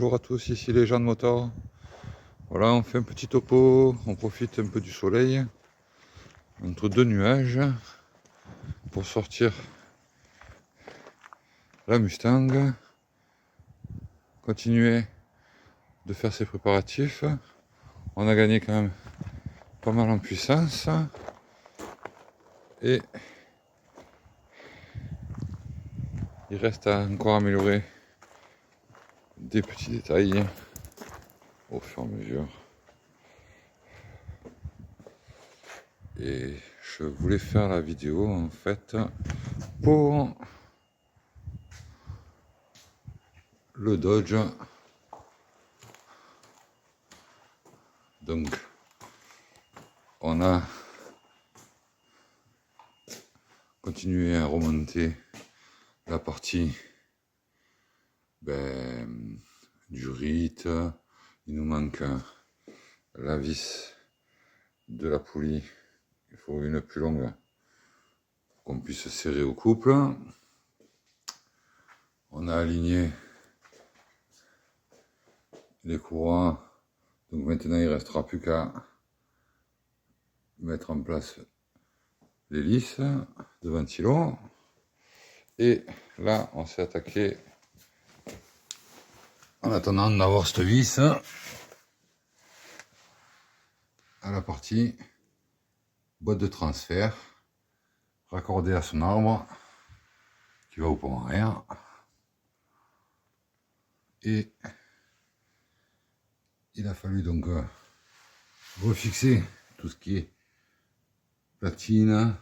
bonjour à tous, ici les gens de moteur. Voilà, on fait un petit topo, on profite un peu du soleil, entre deux nuages, pour sortir la Mustang, continuer de faire ses préparatifs. On a gagné quand même pas mal en puissance, et il reste à encore améliorer des petits détails au fur et à mesure. Et je voulais faire la vidéo en fait pour le Dodge. Donc on a continué à remonter la partie du rite. Il nous manque la vis de la poulie. Il faut une plus longue pour qu'on puisse serrer au couple. On a aligné les courroies. Donc maintenant il ne restera plus qu'à mettre en place l'hélice de ventilo. Et là on s'est attaqué, en attendant d'avoir cette vis, à la partie boîte de transfert raccordée à son arbre qui va au pont arrière. Et il a fallu donc refixer tout ce qui est platine.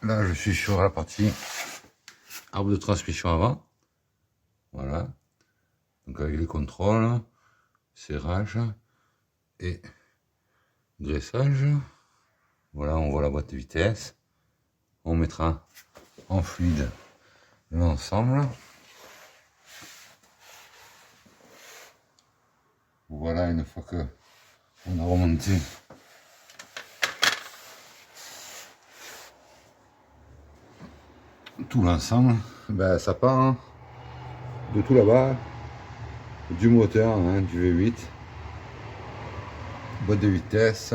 Là je suis sur la partie arbre de transmission avant, voilà, donc avec les contrôles, serrage et graissage. Voilà, on voit la boîte de vitesse, on mettra en fluide l'ensemble. Voilà, une fois que on a remonté tout l'ensemble, ça part de tout là-bas, du moteur, du V8, boîte de vitesse,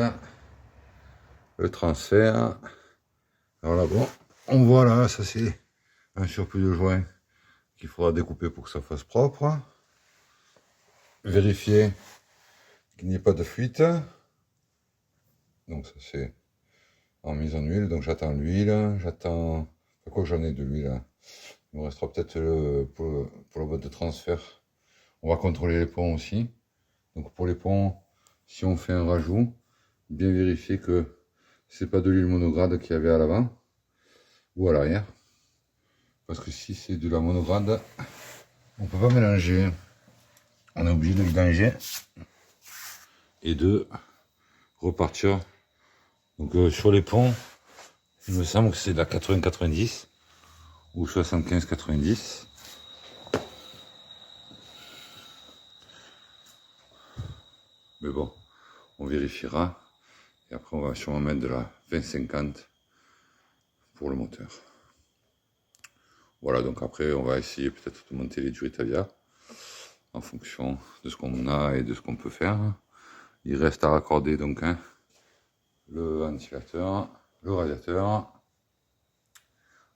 le transfert. Alors là, bon, on voit là, ça c'est un surplus de joint qu'il faudra découper pour que ça fasse propre. Vérifier qu'il n'y ait pas de fuite. Donc ça c'est en mise en huile, donc j'attends l'huile, j'attends... Quoi que j'en ai de l'huile, il me restera peut-être pour la boîte de transfert. On va contrôler les ponts aussi. Donc pour les ponts, si on fait un rajout, bien vérifier que c'est pas de l'huile monograde qu'il y avait à l'avant ou à l'arrière. Parce que si c'est de la monograde, on peut pas mélanger. On est obligé de vidanger et de repartir. Donc sur les ponts, il me semble que c'est de la 80-90 ou 75-90. Mais bon, on vérifiera. Et après, on va sûrement mettre de la 20-50 pour le moteur. Voilà, donc après, on va essayer peut-être de monter les Duritalia en fonction de ce qu'on a et de ce qu'on peut faire. Il reste à raccorder donc le ventilateur, le radiateur.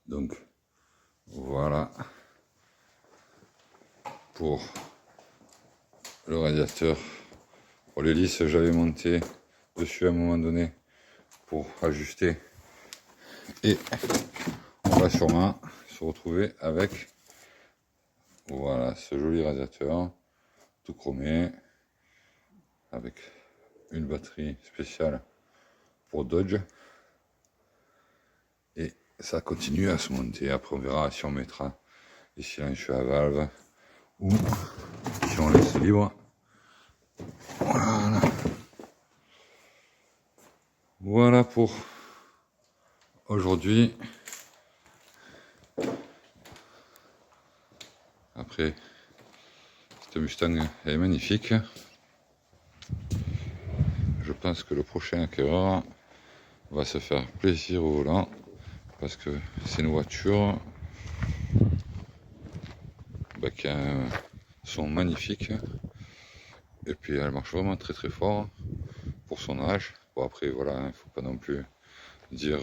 Donc voilà pour le radiateur. Pour l'hélice, j'avais monté dessus à un moment donné pour ajuster, et on va sûrement se retrouver avec voilà ce joli radiateur tout chromé avec une batterie spéciale pour Dodge, et ça continue à se monter. Après on verra si on mettra les silencieux à valve ou si on laisse libre. Voilà pour aujourd'hui. Après, cette Mustang elle est magnifique. Je pense que le prochain acquéreur va se faire plaisir au volant, parce que c'est une voiture qui a sont magnifiques. Et puis elle marche vraiment très très fort pour son âge. Bon après voilà, il ne faut pas non plus dire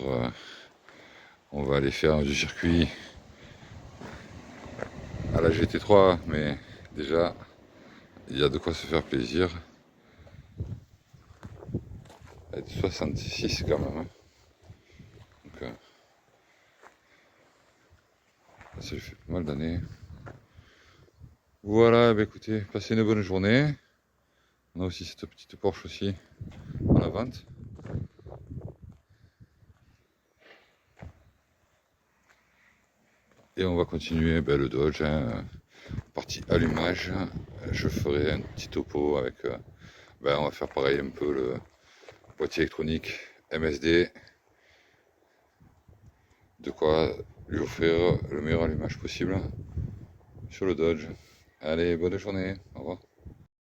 on va aller faire du circuit à la GT3, mais déjà il y a de quoi se faire plaisir. Elle est de 66 quand même. Hein. Donc ça lui fait pas mal d'années. Voilà, bah écoutez, passez une bonne journée. On a aussi cette petite Porsche aussi à la vente. Et on va continuer le Dodge, hein, partie allumage. Je ferai un petit topo avec, on va faire pareil un peu le boîtier électronique MSD. De quoi lui offrir le meilleur allumage possible sur le Dodge. Allez, bonne journée, au revoir.